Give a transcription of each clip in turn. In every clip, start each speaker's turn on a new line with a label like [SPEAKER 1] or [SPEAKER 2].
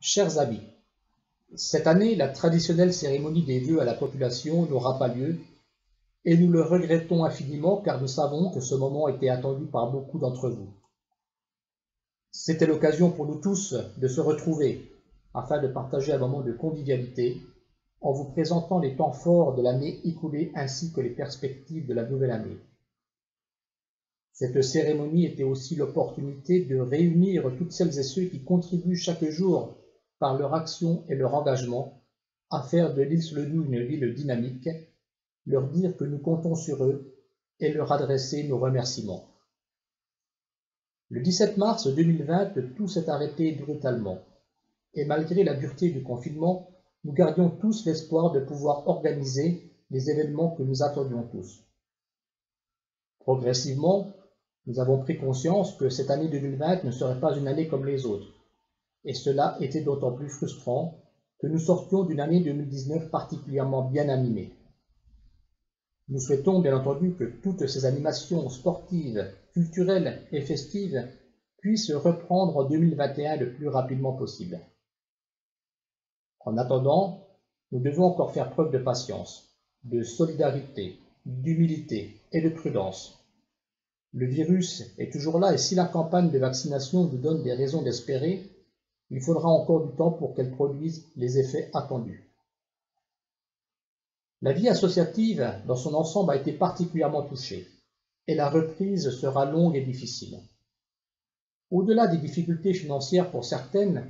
[SPEAKER 1] Chers amis, cette année, la traditionnelle cérémonie des vœux à la population n'aura pas lieu et nous le regrettons infiniment car nous savons que ce moment était attendu par beaucoup d'entre vous. C'était l'occasion pour nous tous de se retrouver afin de partager un moment de convivialité en vous présentant les temps forts de l'année écoulée ainsi que les perspectives de la nouvelle année. Cette cérémonie était aussi l'opportunité de réunir toutes celles et ceux qui contribuent chaque jour par leur action et leur engagement à faire de l'Île-sur-le-Doubs une ville dynamique, leur dire que nous comptons sur eux et leur adresser nos remerciements. Le 17 mars 2020, tout s'est arrêté brutalement, et malgré la dureté du confinement, nous gardions tous l'espoir de pouvoir organiser les événements que nous attendions tous. Progressivement, nous avons pris conscience que cette année 2020 ne serait pas une année comme les autres, et cela était d'autant plus frustrant que nous sortions d'une année 2019 particulièrement bien animée. Nous souhaitons bien entendu que toutes ces animations sportives, culturelles et festives puissent reprendre en 2021 le plus rapidement possible. En attendant, nous devons encore faire preuve de patience, de solidarité, d'humilité et de prudence. Le virus est toujours là et si la campagne de vaccination nous donne des raisons d'espérer, il faudra encore du temps pour qu'elle produise les effets attendus. La vie associative dans son ensemble a été particulièrement touchée et la reprise sera longue et difficile. Au-delà des difficultés financières pour certaines,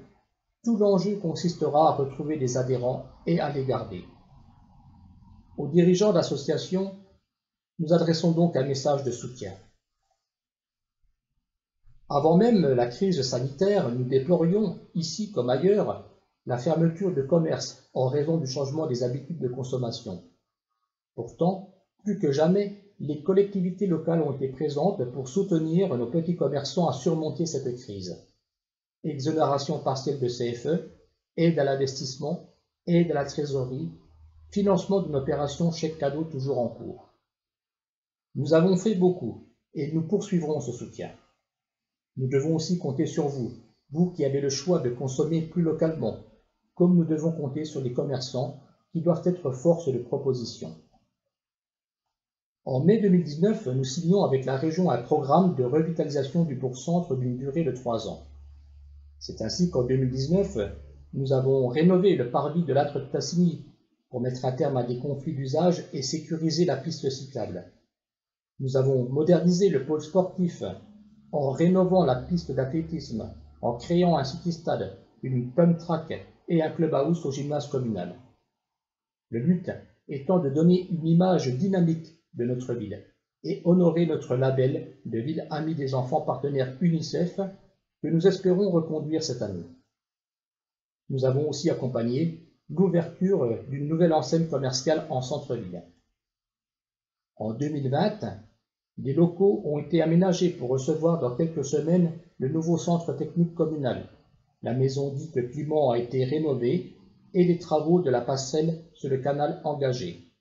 [SPEAKER 1] tout l'enjeu consistera à retrouver des adhérents et à les garder. Aux dirigeants d'associations, nous adressons donc un message de soutien. Avant même la crise sanitaire, nous déplorions, ici comme ailleurs, la fermeture de commerces en raison du changement des habitudes de consommation. Pourtant, plus que jamais, les collectivités locales ont été présentes pour soutenir nos petits commerçants à surmonter cette crise. Exonération partielle de CFE, aide à l'investissement, aide à la trésorerie, financement d'une opération chèque cadeau toujours en cours. Nous avons fait beaucoup et nous poursuivrons ce soutien. Nous devons aussi compter sur vous, vous qui avez le choix de consommer plus localement, comme nous devons compter sur les commerçants qui doivent être force de proposition. En mai 2019, nous signons avec la région un programme de revitalisation du bourg-centre d'une durée de 3 ans. C'est ainsi qu'en 2019, nous avons rénové le parvis de l'âtre de Tassigny pour mettre un terme à des conflits d'usage et sécuriser la piste cyclable. Nous avons modernisé le pôle sportif en rénovant la piste d'athlétisme, en créant un city-stade, une pump track et un clubhouse au gymnase communal. Le but étant de donner une image dynamique de notre ville et honorer notre label de ville amie des enfants partenaires UNICEF que nous espérons reconduire cette année. Nous avons aussi accompagné l'ouverture d'une nouvelle enseigne commerciale en centre-ville. En 2020, des locaux ont été aménagés pour recevoir dans quelques semaines le nouveau centre technique communal. La maison dite Clément a été rénovée et les travaux de la passerelle sur le canal engagés.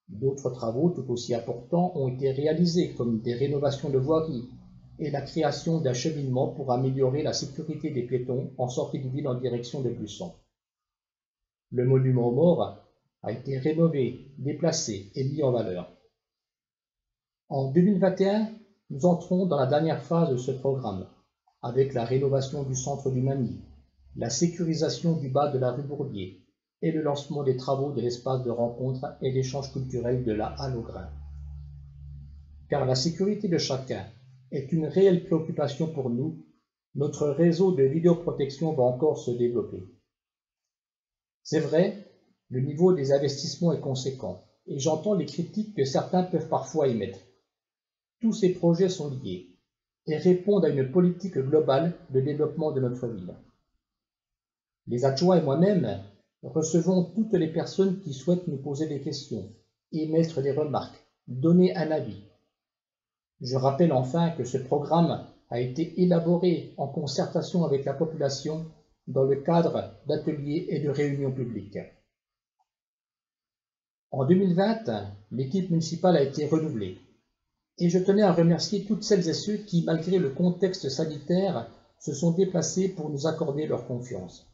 [SPEAKER 1] D'autres travaux tout aussi importants ont été réalisés comme des rénovations de voiries et la création d'un cheminement pour améliorer la sécurité des piétons en sortie de ville en direction de Buisson. Le monument aux morts a été rénové, déplacé et mis en valeur. En 2021, nous entrons dans la dernière phase de ce programme, avec la rénovation du centre du Magny, la sécurisation du bas de la rue Bourdier et le lancement des travaux de l'espace de rencontre et d'échange culturel de la Halle aux Grains. Car la sécurité de chacun est une réelle préoccupation pour nous, notre réseau de vidéoprotection va encore se développer. C'est vrai, le niveau des investissements est conséquent, et j'entends les critiques que certains peuvent parfois émettre. Tous ces projets sont liés et répondent à une politique globale de développement de notre ville. Les adjoints et moi-même recevons toutes les personnes qui souhaitent nous poser des questions, émettre des remarques, donner un avis. Je rappelle enfin que ce programme a été élaboré en concertation avec la population dans le cadre d'ateliers et de réunions publiques. En 2020, l'équipe municipale a été renouvelée. Et je tenais à remercier toutes celles et ceux qui, malgré le contexte sanitaire, se sont déplacés pour nous accorder leur confiance.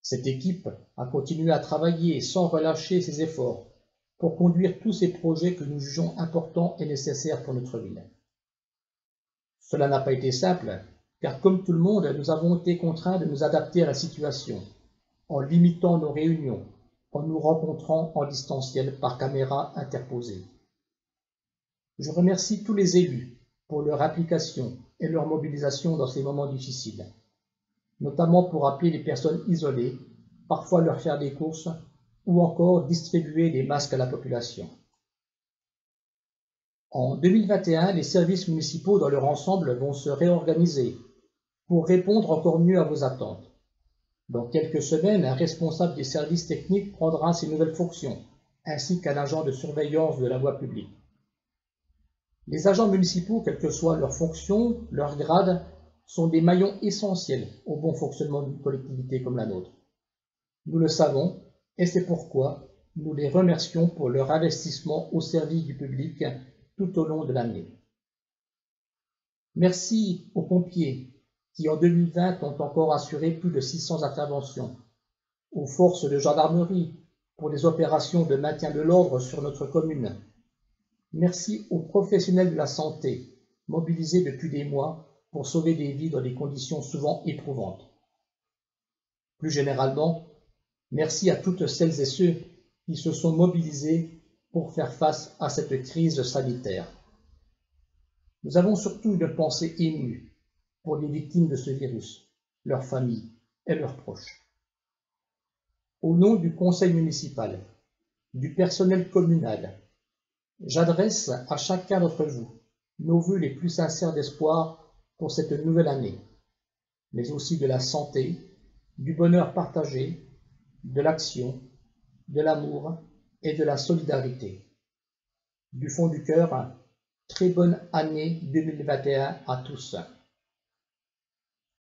[SPEAKER 1] Cette équipe a continué à travailler sans relâcher ses efforts pour conduire tous ces projets que nous jugeons importants et nécessaires pour notre ville. Cela n'a pas été simple, car comme tout le monde, nous avons été contraints de nous adapter à la situation, en limitant nos réunions, en nous rencontrant en distanciel par caméra interposée. Je remercie tous les élus pour leur implication et leur mobilisation dans ces moments difficiles, notamment pour appeler les personnes isolées, parfois leur faire des courses ou encore distribuer des masques à la population. En 2021, les services municipaux dans leur ensemble vont se réorganiser pour répondre encore mieux à vos attentes. Dans quelques semaines, un responsable des services techniques prendra ses nouvelles fonctions, ainsi qu'un agent de surveillance de la voie publique. Les agents municipaux, quelle que soit leur fonction, leur grade, sont des maillons essentiels au bon fonctionnement d'une collectivité comme la nôtre. Nous le savons, et c'est pourquoi nous les remercions pour leur investissement au service du public tout au long de l'année. Merci aux pompiers qui en 2020 ont encore assuré plus de 600 interventions, aux forces de gendarmerie pour les opérations de maintien de l'ordre sur notre commune. Merci aux professionnels de la santé, mobilisés depuis des mois pour sauver des vies dans des conditions souvent éprouvantes. Plus généralement, merci à toutes celles et ceux qui se sont mobilisés pour faire face à cette crise sanitaire. Nous avons surtout une pensée émue pour les victimes de ce virus, leurs familles et leurs proches. Au nom du conseil municipal, du personnel communal, j'adresse à chacun d'entre vous nos vœux les plus sincères d'espoir pour cette nouvelle année, mais aussi de la santé, du bonheur partagé, de l'action, de l'amour et de la solidarité. Du fond du cœur, très bonne année 2021 à tous.